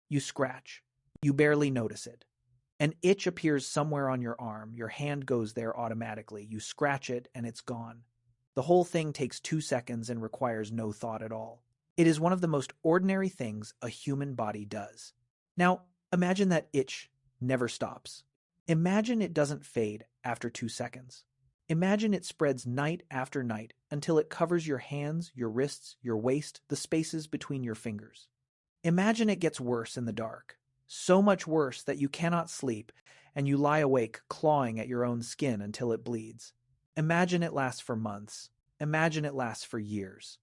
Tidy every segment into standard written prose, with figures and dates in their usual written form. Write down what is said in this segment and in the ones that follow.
You scratch. You barely notice it. An itch appears somewhere on your arm, your hand goes there automatically, you scratch it, and it's gone. The whole thing takes 2 seconds and requires no thought at all. It is one of the most ordinary things a human body does. Now, imagine that itch never stops. Imagine it doesn't fade after 2 seconds. Imagine it spreads night after night until it covers your hands, your wrists, your waist, the spaces between your fingers. Imagine it gets worse in the dark. So much worse that you cannot sleep and you lie awake clawing at your own skin until it bleeds. Imagine it lasts for months. Imagine it lasts for years.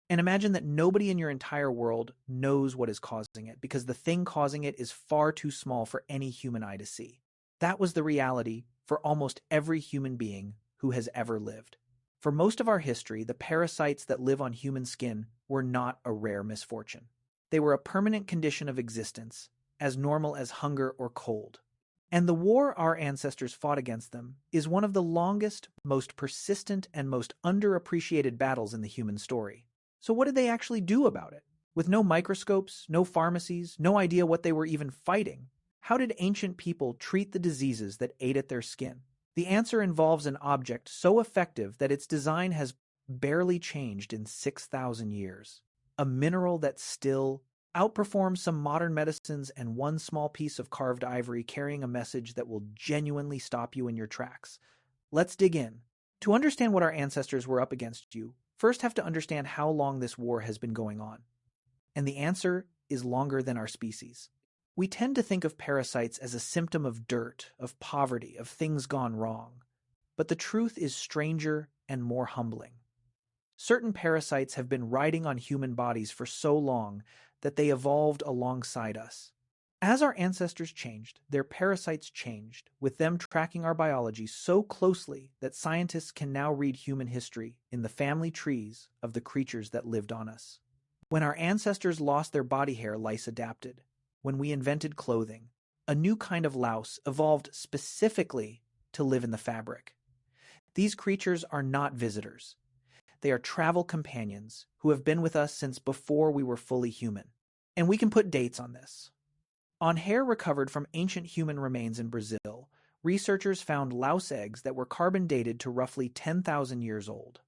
And imagine that nobody in your entire world knows what is causing it because the thing causing it is far too small for any human eye to see. That was the reality for almost every human being who has ever lived. For most of our history, the parasites that live on human skin were not a rare misfortune. They were a permanent condition of existence, as normal as hunger or cold. And the war our ancestors fought against them is one of the longest, most persistent, and most underappreciated battles in the human story. So what did they actually do about it? With no microscopes, no pharmacies, no idea what they were even fighting, how did ancient people treat the diseases that ate at their skin? The answer involves an object so effective that its design has barely changed in 6,000 years. A mineral that still outperforms some modern medicines and one small piece of carved ivory carrying a message that will genuinely stop you in your tracks. Let's dig in. To understand what our ancestors were up against, you first have to understand how long this war has been going on. And the answer is longer than our species. We tend to think of parasites as a symptom of dirt, of poverty, of things gone wrong. But the truth is stranger and more humbling. Certain parasites have been riding on human bodies for so long that they evolved alongside us. As our ancestors changed, their parasites changed, with them tracking our biology so closely that scientists can now read human history in the family trees of the creatures that lived on us. When our ancestors lost their body hair, lice adapted. When we invented clothing, a new kind of louse evolved specifically to live in the fabric. These creatures are not visitors. They are travel companions who have been with us since before we were fully human. And we can put dates on this. On hair recovered from ancient human remains in Brazil, researchers found louse eggs that were carbon dated to roughly 10,000 years old.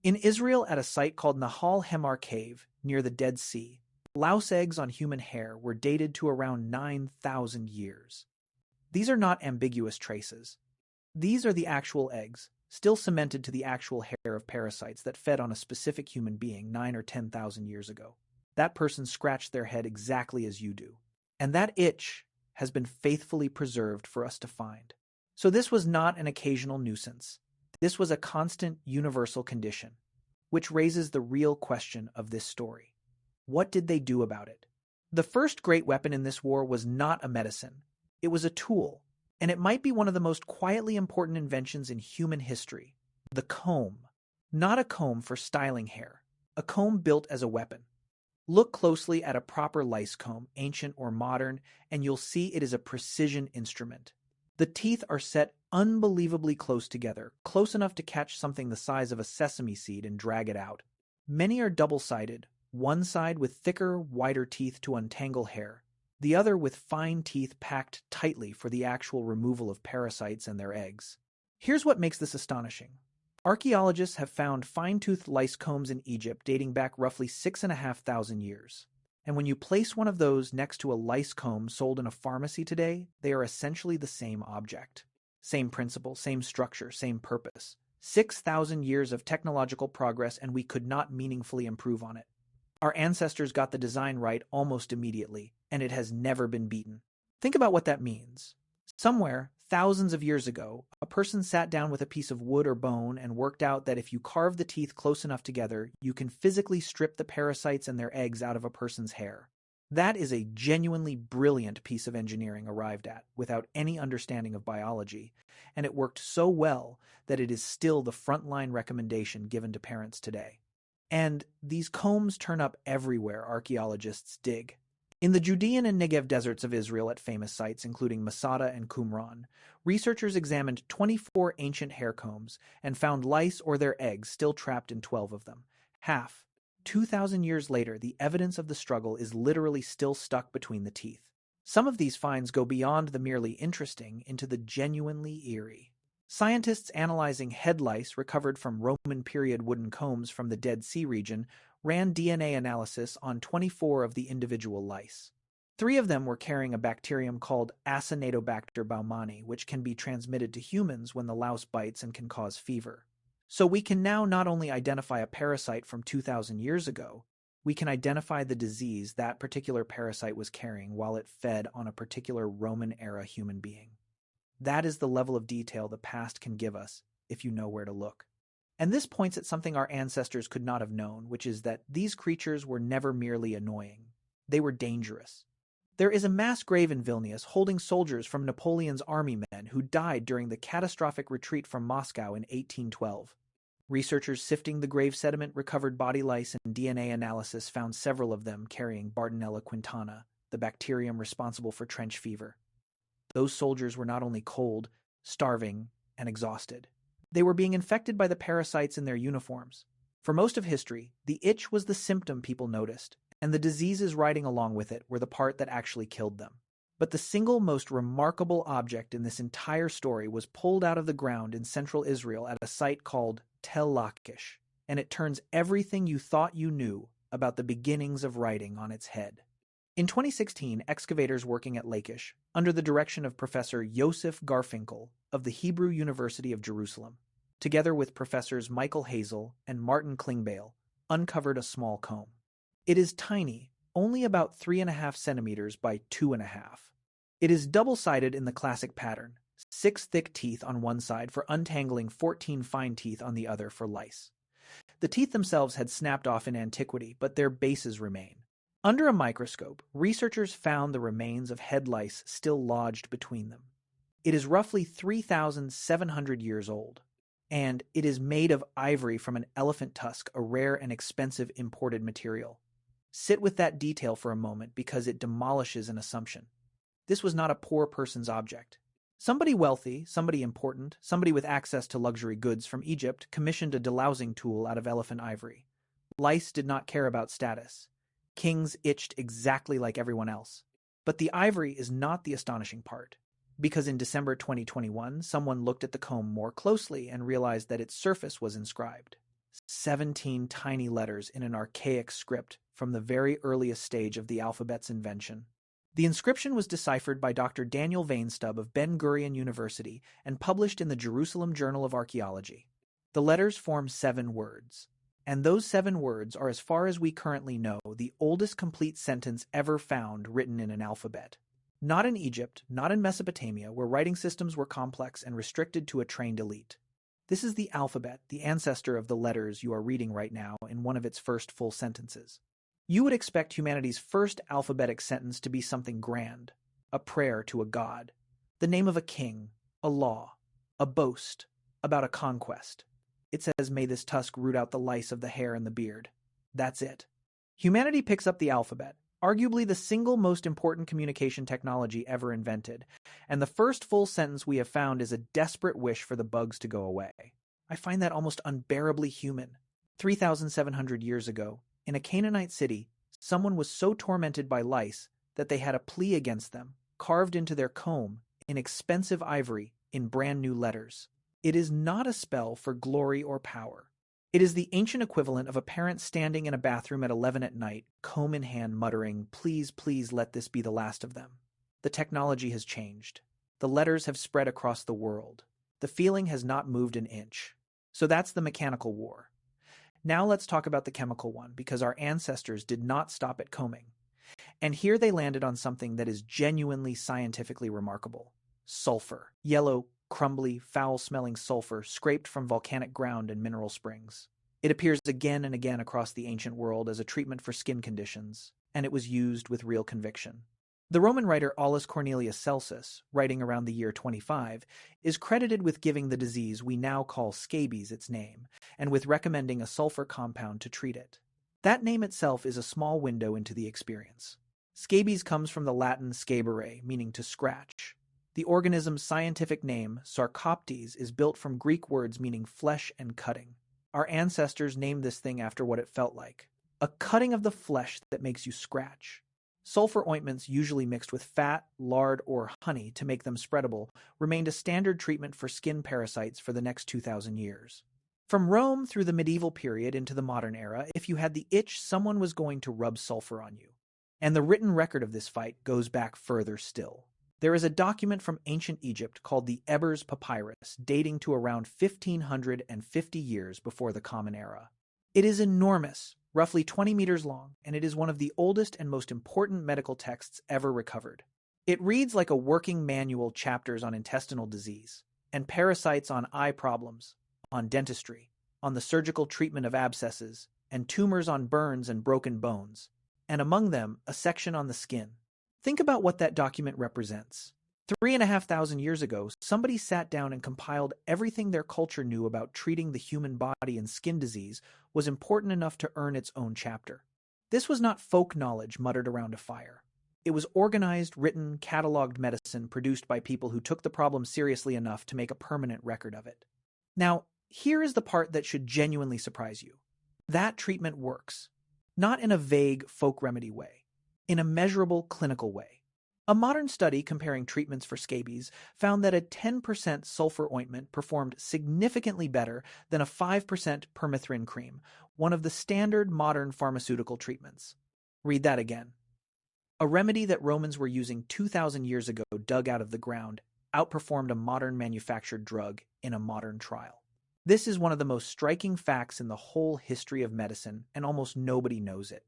In Israel, at a site called Nahal Hemar Cave near the Dead Sea, louse eggs on human hair were dated to around 9,000 years. These are not ambiguous traces. These are the actual eggs, still cemented to the actual hair of parasites that fed on a specific human being 9 or 10,000 years ago. That person scratched their head exactly as you do. And that itch has been faithfully preserved for us to find. So this was not an occasional nuisance. This was a constant, universal condition, which raises the real question of this story. What did they do about it? The first great weapon in this war was not a medicine. It was a tool, and it might be one of the most quietly important inventions in human history. The comb. Not a comb for styling hair. A comb built as a weapon. Look closely at a proper lice comb, ancient or modern, and you'll see it is a precision instrument. The teeth are set unbelievably close together, close enough to catch something the size of a sesame seed and drag it out. Many are double-sided, one side with thicker, wider teeth to untangle hair, the other with fine teeth packed tightly for the actual removal of parasites and their eggs. Here's what makes this astonishing. Archaeologists have found fine-toothed lice combs in Egypt dating back roughly 6,500 years. And when you place one of those next to a lice comb sold in a pharmacy today, they are essentially the same object. Same principle, same structure, same purpose. 6,000 years of technological progress, and we could not meaningfully improve on it. Our ancestors got the design right almost immediately, and it has never been beaten. Think about what that means. Somewhere, thousands of years ago, a person sat down with a piece of wood or bone and worked out that if you carve the teeth close enough together, you can physically strip the parasites and their eggs out of a person's hair. That is a genuinely brilliant piece of engineering arrived at without any understanding of biology, and it worked so well that it is still the frontline recommendation given to parents today. And these combs turn up everywhere archaeologists dig. In the Judean and Negev deserts of Israel at famous sites including Masada and Qumran, researchers examined 24 ancient hair combs and found lice or their eggs still trapped in 12 of them. Half. 2,000 years later, the evidence of the struggle is literally still stuck between the teeth. Some of these finds go beyond the merely interesting into the genuinely eerie. Scientists analyzing head lice recovered from Roman period wooden combs from the Dead Sea region ran DNA analysis on 24 of the individual lice. 3 of them were carrying a bacterium called Acinetobacter baumannii, which can be transmitted to humans when the louse bites and can cause fever. So we can now not only identify a parasite from 2,000 years ago, we can identify the disease that particular parasite was carrying while it fed on a particular Roman-era human being. That is the level of detail the past can give us if you know where to look. And this points at something our ancestors could not have known, which is that these creatures were never merely annoying. They were dangerous. There is a mass grave in Vilnius holding soldiers from Napoleon's army men who died during the catastrophic retreat from Moscow in 1812. Researchers sifting the grave sediment recovered body lice and DNA analysis found several of them carrying Bartonella quintana, the bacterium responsible for trench fever. Those soldiers were not only cold, starving, and exhausted. They were being infected by the parasites in their uniforms. For most of history, the itch was the symptom people noticed, and the diseases riding along with it were the part that actually killed them. But the single most remarkable object in this entire story was pulled out of the ground in central Israel at a site called Tel Lachish, and it turns everything you thought you knew about the beginnings of writing on its head. In 2016, excavators working at Lachish, under the direction of Professor Yosef Garfinkel of the Hebrew University of Jerusalem, together with Professors Michael Hazel and Martin Klingbeil, uncovered a small comb. It is tiny, only about 3.5 centimeters by 2.5. It is double-sided in the classic pattern, 6 thick teeth on one side for untangling 14 fine teeth on the other for lice. The teeth themselves had snapped off in antiquity, but their bases remain. Under a microscope, researchers found the remains of head lice still lodged between them. It is roughly 3,700 years old, and it is made of ivory from an elephant tusk, a rare and expensive imported material. Sit with that detail for a moment because it demolishes an assumption. This was not a poor person's object. Somebody wealthy, somebody important, somebody with access to luxury goods from Egypt commissioned a delousing tool out of elephant ivory. Lice did not care about status. Kings itched exactly like everyone else. But the ivory is not the astonishing part, because in December 2021, someone looked at the comb more closely and realized that its surface was inscribed. 17 tiny letters in an archaic script from the very earliest stage of the alphabet's invention. The inscription was deciphered by Dr. Daniel Vainstub of Ben-Gurion University and published in the Jerusalem Journal of Archaeology. The letters form 7 words, and those 7 words are, as far as we currently know, the oldest complete sentence ever found written in an alphabet. Not in Egypt, not in Mesopotamia, where writing systems were complex and restricted to a trained elite. This is the alphabet, the ancestor of the letters you are reading right now in one of its first full sentences. You would expect humanity's first alphabetic sentence to be something grand, a prayer to a god, the name of a king, a law, a boast, about a conquest. It says, "May this tusk root out the lice of the hair and the beard." That's it. Humanity picks up the alphabet, arguably the single most important communication technology ever invented, and the first full sentence we have found is a desperate wish for the bugs to go away. I find that almost unbearably human. 3,700 years ago, in a Canaanite city, someone was so tormented by lice that they had a plea against them, carved into their comb, in expensive ivory, in brand new letters. It is not a spell for glory or power. It is the ancient equivalent of a parent standing in a bathroom at 11 at night, comb in hand, muttering, "Please, please let this be the last of them." The technology has changed. The letters have spread across the world. The feeling has not moved an inch. So that's the mechanical war. Now let's talk about the chemical one, because our ancestors did not stop at combing. And here they landed on something that is genuinely scientifically remarkable. Sulfur. Yellow, crumbly, foul-smelling sulfur scraped from volcanic ground and mineral springs. It appears again and again across the ancient world as a treatment for skin conditions, and it was used with real conviction. The Roman writer Aulus Cornelius Celsus, writing around the year 25, is credited with giving the disease we now call scabies its name, and with recommending a sulfur compound to treat it. That name itself is a small window into the experience. Scabies comes from the Latin scabere, meaning to scratch. The organism's scientific name, Sarcoptes, is built from Greek words meaning flesh and cutting. Our ancestors named this thing after what it felt like. A cutting of the flesh that makes you scratch. Sulfur ointments, usually mixed with fat, lard, or honey to make them spreadable, remained a standard treatment for skin parasites for the next 2,000 years. From Rome through the medieval period into the modern era, if you had the itch, someone was going to rub sulfur on you. And the written record of this fight goes back further still. There is a document from ancient Egypt called the Ebers Papyrus, dating to around 1,550 years before the Common Era. It is enormous, roughly 20 meters long, and it is one of the oldest and most important medical texts ever recovered. It reads like a working manual, chapters on intestinal disease, and parasites, on eye problems, on dentistry, on the surgical treatment of abscesses, and tumors, on burns and broken bones, and among them a section on the skin. Think about what that document represents. 3,500 years ago, somebody sat down and compiled everything their culture knew about treating the human body, and skin disease was important enough to earn its own chapter. This was not folk knowledge muttered around a fire. It was organized, written, cataloged medicine produced by people who took the problem seriously enough to make a permanent record of it. Now, here is the part that should genuinely surprise you. That treatment works. Not in a vague folk remedy way. In a measurable clinical way. A modern study comparing treatments for scabies found that a 10% sulfur ointment performed significantly better than a 5% permethrin cream, one of the standard modern pharmaceutical treatments. Read that again. A remedy that Romans were using 2,000 years ago, dug out of the ground, outperformed a modern manufactured drug in a modern trial. This is one of the most striking facts in the whole history of medicine, and almost nobody knows it.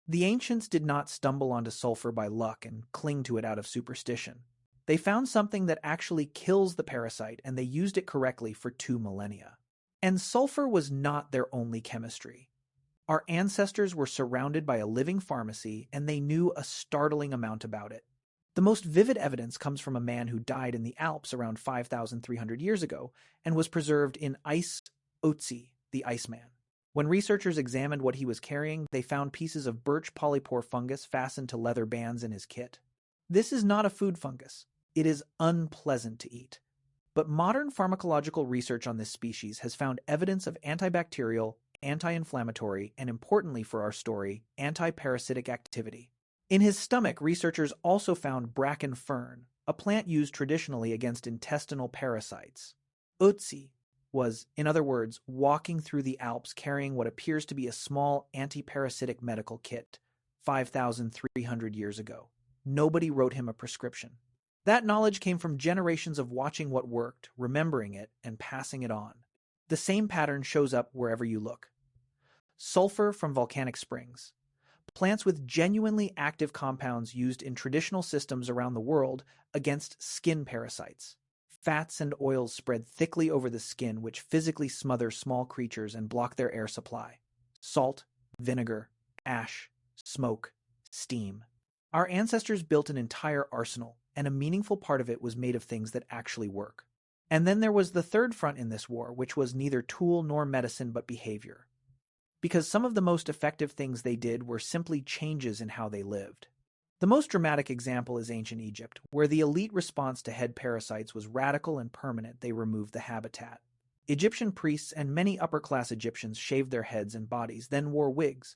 The ancients did not stumble onto sulfur by luck and cling to it out of superstition. They found something that actually kills the parasite, and they used it correctly for 2 millennia. And sulfur was not their only chemistry. Our ancestors were surrounded by a living pharmacy, and they knew a startling amount about it. The most vivid evidence comes from a man who died in the Alps around 5,300 years ago and was preserved in ice, Ötzi the Iceman. When researchers examined what he was carrying, they found pieces of birch polypore fungus fastened to leather bands in his kit. This is not a food fungus. It is unpleasant to eat. But modern pharmacological research on this species has found evidence of antibacterial, anti-inflammatory, and importantly for our story, antiparasitic activity. In his stomach, researchers also found bracken fern, a plant used traditionally against intestinal parasites. Ötzi was, in other words, walking through the Alps carrying what appears to be a small antiparasitic medical kit 5,300 years ago. Nobody wrote him a prescription. That knowledge came from generations of watching what worked, remembering it, and passing it on. The same pattern shows up wherever you look. Sulfur from volcanic springs. Plants with genuinely active compounds used in traditional systems around the world against skin parasites. Fats and oils spread thickly over the skin, which physically smother small creatures and block their air supply. Salt, vinegar, ash, smoke, steam. Our ancestors built an entire arsenal, and a meaningful part of it was made of things that actually work. And then there was the third front in this war, which was neither tool nor medicine but behavior. Because some of the most effective things they did were simply changes in how they lived. The most dramatic example is ancient Egypt, where the elite response to head parasites was radical and permanent. They removed the habitat. Egyptian priests and many upper-class Egyptians shaved their heads and bodies, then wore wigs.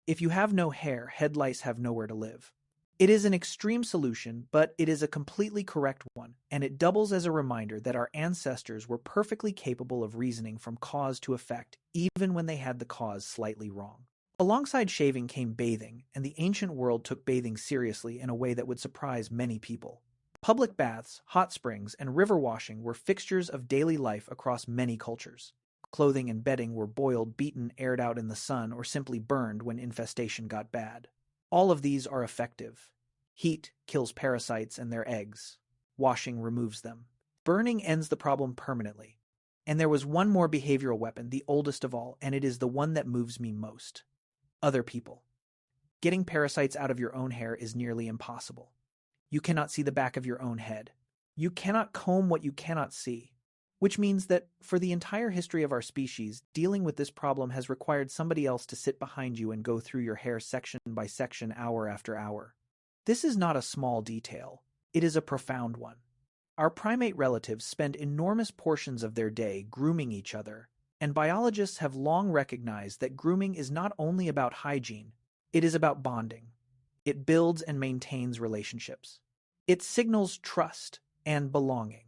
If you have no hair, head lice have nowhere to live. It is an extreme solution, but it is a completely correct one, and it doubles as a reminder that our ancestors were perfectly capable of reasoning from cause to effect, even when they had the cause slightly wrong. Alongside shaving came bathing, and the ancient world took bathing seriously in a way that would surprise many people. Public baths, hot springs, and river washing were fixtures of daily life across many cultures. Clothing and bedding were boiled, beaten, aired out in the sun, or simply burned when infestation got bad. All of these are effective. Heat kills parasites and their eggs. Washing removes them. Burning ends the problem permanently. And there was one more behavioral weapon, the oldest of all, and it is the one that moves me most. Other people. Getting parasites out of your own hair is nearly impossible. You cannot see the back of your own head. You cannot comb what you cannot see. Which means that, for the entire history of our species, dealing with this problem has required somebody else to sit behind you and go through your hair section by section, hour after hour. This is not a small detail. It is a profound one. Our primate relatives spend enormous portions of their day grooming each other, and biologists have long recognized that grooming is not only about hygiene, it is about bonding. It builds and maintains relationships. It signals trust and belonging.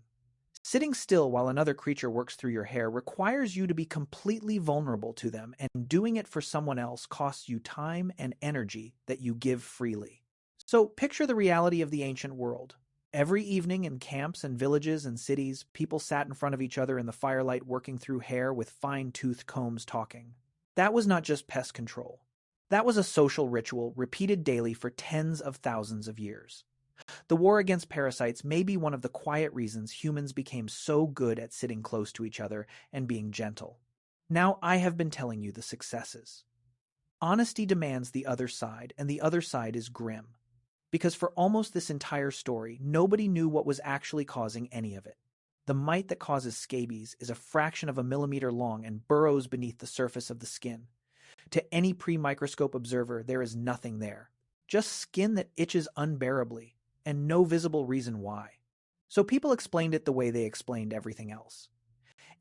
Sitting still while another creature works through your hair requires you to be completely vulnerable to them, and doing it for someone else costs you time and energy that you give freely. So picture the reality of the ancient world. Every evening in camps and villages and cities, people sat in front of each other in the firelight working through hair with fine-toothed combs talking. That was not just pest control. That was a social ritual repeated daily for tens of thousands of years. The war against parasites may be one of the quiet reasons humans became so good at sitting close to each other and being gentle. Now I have been telling you the successes. Honesty demands the other side, and the other side is grim. Because for almost this entire story, nobody knew what was actually causing any of it. The mite that causes scabies is a fraction of a millimeter long and burrows beneath the surface of the skin. To any pre-microscope observer, there is nothing there. Just skin that itches unbearably, and no visible reason why. So people explained it the way they explained everything else.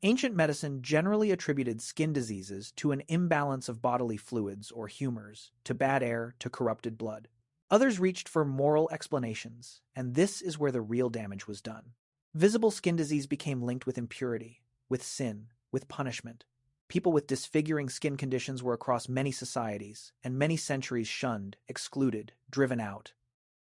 Ancient medicine generally attributed skin diseases to an imbalance of bodily fluids, or humors, to bad air, to corrupted blood. Others reached for moral explanations, and this is where the real damage was done. Visible skin disease became linked with impurity, with sin, with punishment. People with disfiguring skin conditions were across many societies, and many centuries shunned, excluded, driven out.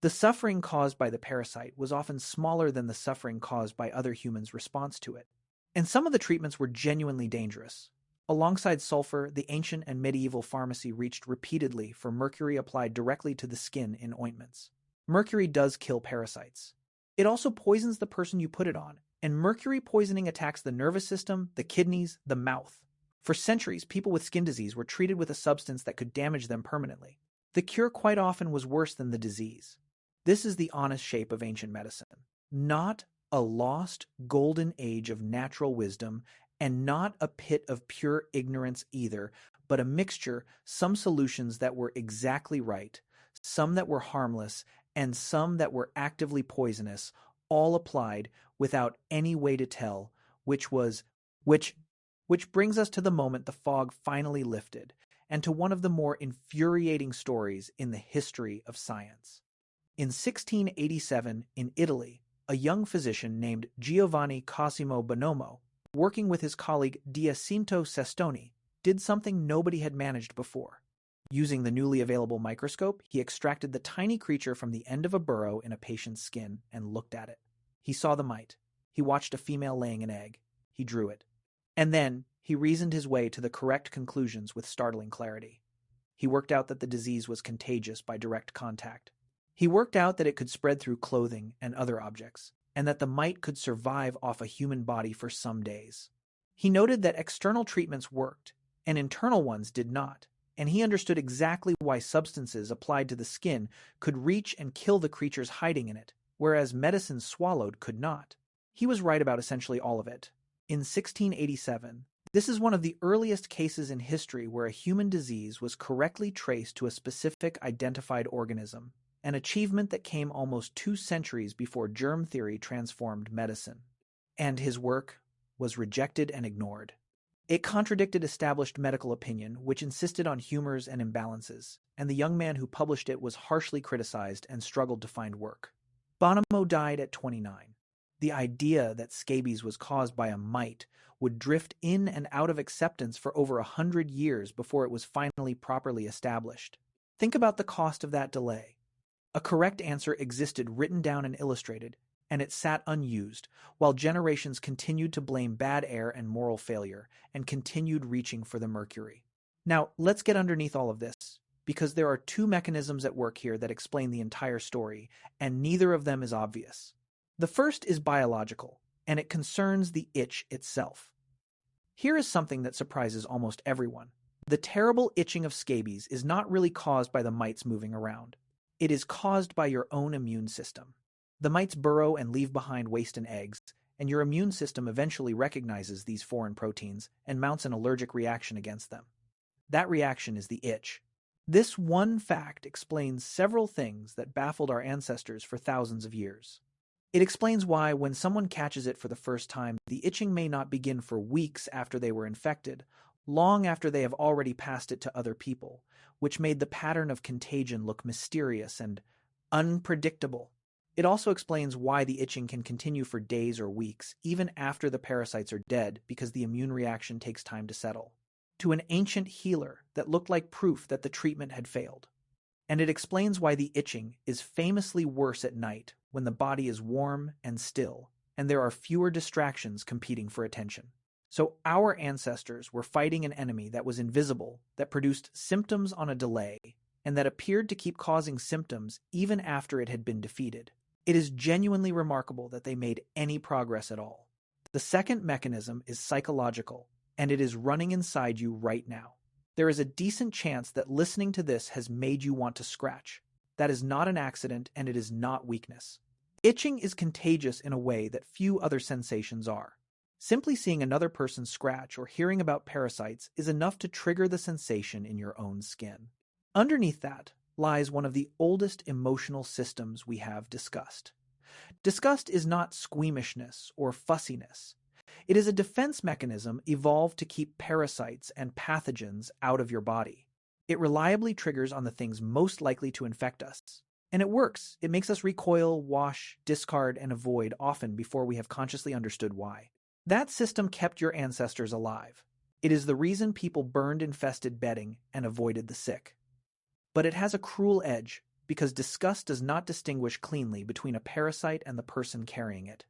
The suffering caused by the parasite was often smaller than the suffering caused by other humans' response to it. And some of the treatments were genuinely dangerous. Alongside sulfur, the ancient and medieval pharmacy reached repeatedly for mercury applied directly to the skin in ointments. Mercury does kill parasites. It also poisons the person you put it on, and mercury poisoning attacks the nervous system, the kidneys, the mouth. For centuries, people with skin disease were treated with a substance that could damage them permanently. The cure quite often was worse than the disease. This is the honest shape of ancient medicine. Not a lost golden age of natural wisdom, and not a pit of pure ignorance either, but a mixture, some solutions that were exactly right, some that were harmless, and some that were actively poisonous, all applied without any way to tell which brings us to the moment the fog finally lifted, and to one of the more infuriating stories in the history of science. In 1687, in Italy, a young physician named Giovanni Cosimo Bonomo, working with his colleague Giacinto Sestoni, did something nobody had managed before. Using the newly available microscope, he extracted the tiny creature from the end of a burrow in a patient's skin and looked at it. He saw the mite. He watched a female laying an egg. He drew it. And then he reasoned his way to the correct conclusions with startling clarity. He worked out that the disease was contagious by direct contact. He worked out that it could spread through clothing and other objects, and that the mite could survive off a human body for some days. He noted that external treatments worked, and internal ones did not, and he understood exactly why substances applied to the skin could reach and kill the creatures hiding in it, whereas medicine swallowed could not. He was right about essentially all of it. In 1687, this is one of the earliest cases in history where a human disease was correctly traced to a specific identified organism, an achievement that came almost 2 centuries before germ theory transformed medicine. And his work was rejected and ignored. It contradicted established medical opinion, which insisted on humors and imbalances, and the young man who published it was harshly criticized and struggled to find work. Bonomo died at 29. The idea that scabies was caused by a mite would drift in and out of acceptance for over 100 years before it was finally properly established. Think about the cost of that delay. A correct answer existed written down and illustrated, and it sat unused, while generations continued to blame bad air and moral failure, and continued reaching for the mercury. Now, let's get underneath all of this, because there are 2 mechanisms at work here that explain the entire story, and neither of them is obvious. The first is biological, and it concerns the itch itself. Here is something that surprises almost everyone. The terrible itching of scabies is not really caused by the mites moving around. It is caused by your own immune system. The mites burrow and leave behind waste and eggs, and your immune system eventually recognizes these foreign proteins and mounts an allergic reaction against them. That reaction is the itch. This one fact explains several things that baffled our ancestors for thousands of years. It explains why, when someone catches it for the first time, the itching may not begin for weeks after they were infected, long after they have already passed it to other people, which made the pattern of contagion look mysterious and unpredictable. It also explains why the itching can continue for days or weeks, even after the parasites are dead, because the immune reaction takes time to settle. To an ancient healer that looked like proof that the treatment had failed. And it explains why the itching is famously worse at night when the body is warm and still, and there are fewer distractions competing for attention. So our ancestors were fighting an enemy that was invisible, that produced symptoms on a delay, and that appeared to keep causing symptoms even after it had been defeated. It is genuinely remarkable that they made any progress at all. The second mechanism is psychological, and it is running inside you right now. There is a decent chance that listening to this has made you want to scratch. That is not an accident, and it is not weakness. Itching is contagious in a way that few other sensations are. Simply seeing another person scratch or hearing about parasites is enough to trigger the sensation in your own skin. Underneath that lies one of the oldest emotional systems we have discussed. Disgust is not squeamishness or fussiness. It is a defense mechanism evolved to keep parasites and pathogens out of your body. It reliably triggers on the things most likely to infect us. And it works. It makes us recoil, wash, discard, and avoid often before we have consciously understood why. That system kept your ancestors alive. It is the reason people burned infested bedding and avoided the sick. But it has a cruel edge, because disgust does not distinguish cleanly between a parasite and the person carrying it.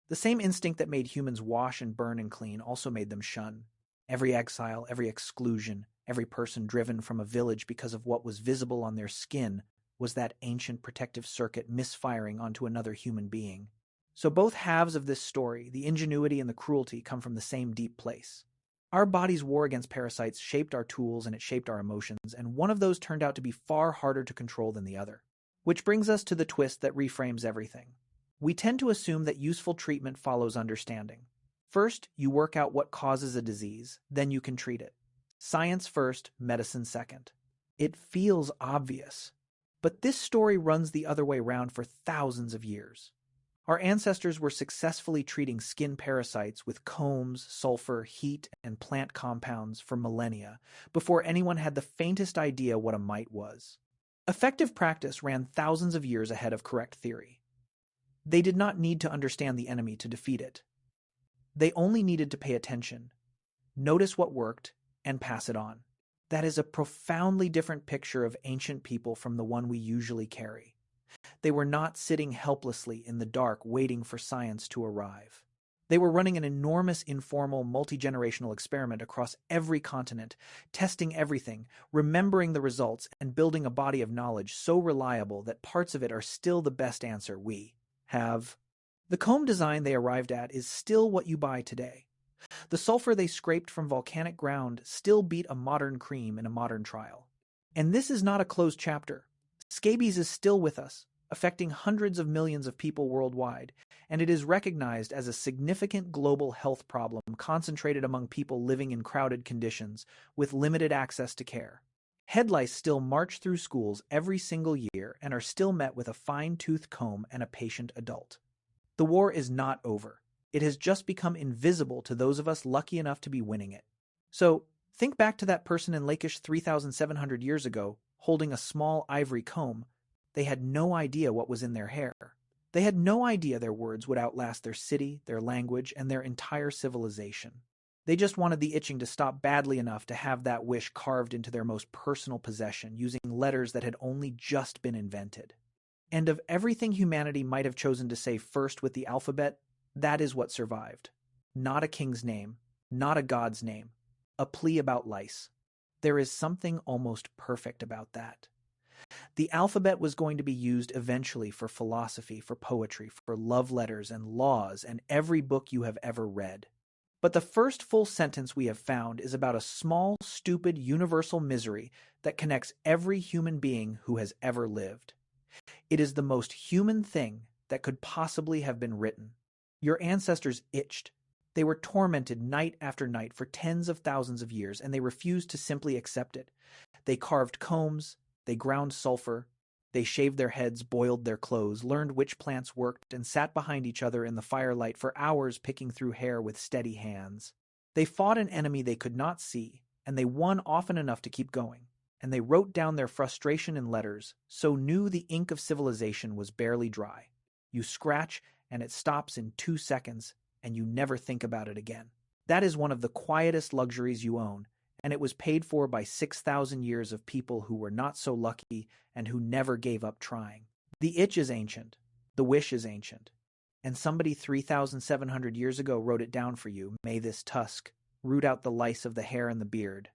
The same instinct that made humans wash and burn and clean also made them shun. Every exile, every exclusion, every person driven from a village because of what was visible on their skin was that ancient protective circuit misfiring onto another human being. So both halves of this story, the ingenuity and the cruelty, come from the same deep place. Our body's war against parasites shaped our tools and it shaped our emotions, and one of those turned out to be far harder to control than the other. Which brings us to the twist that reframes everything. We tend to assume that useful treatment follows understanding. First, you work out what causes a disease, then you can treat it. Science first, medicine second. It feels obvious. But this story runs the other way round for thousands of years. Our ancestors were successfully treating skin parasites with combs, sulfur, heat, and plant compounds for millennia before anyone had the faintest idea what a mite was. Effective practice ran thousands of years ahead of correct theory. They did not need to understand the enemy to defeat it. They only needed to pay attention, notice what worked, and pass it on. That is a profoundly different picture of ancient people from the one we usually carry. They were not sitting helplessly in the dark waiting for science to arrive. They were running an enormous informal multi-generational experiment across every continent, testing everything, remembering the results, and building a body of knowledge so reliable that parts of it are still the best answer we have. The comb design they arrived at is still what you buy today. The sulfur they scraped from volcanic ground still beat a modern cream in a modern trial. And this is not a closed chapter. Scabies is still with us, affecting hundreds of millions of people worldwide, and it is recognized as a significant global health problem concentrated among people living in crowded conditions with limited access to care. Head lice still march through schools every single year and are still met with a fine-toothed comb and a patient adult. The war is not over. It has just become invisible to those of us lucky enough to be winning it. So, think back to that person in Lachish 3,700 years ago, holding a small ivory comb. They had no idea what was in their hair. They had no idea their words would outlast their city, their language, and their entire civilization. They just wanted the itching to stop badly enough to have that wish carved into their most personal possession using letters that had only just been invented. And of everything humanity might have chosen to say first with the alphabet, that is what survived. Not a king's name, not a god's name, a plea about lice. There is something almost perfect about that. The alphabet was going to be used eventually for philosophy, for poetry, for love letters and laws and every book you have ever read. But the first full sentence we have found is about a small, stupid, universal misery that connects every human being who has ever lived. It is the most human thing that could possibly have been written. Your ancestors itched. They were tormented night after night for tens of thousands of years, and they refused to simply accept it. They carved combs, they ground sulfur, they shaved their heads, boiled their clothes, learned which plants worked, and sat behind each other in the firelight for hours picking through hair with steady hands. They fought an enemy they could not see, and they won often enough to keep going. And they wrote down their frustration in letters, so knew the ink of civilization was barely dry. You scratch, and it stops in 2 seconds, and you never think about it again. That is one of the quietest luxuries you own, and it was paid for by 6,000 years of people who were not so lucky and who never gave up trying. The itch is ancient. The wish is ancient. And somebody 3,700 years ago wrote it down for you. May this tusk root out the lice of the hair and the beard.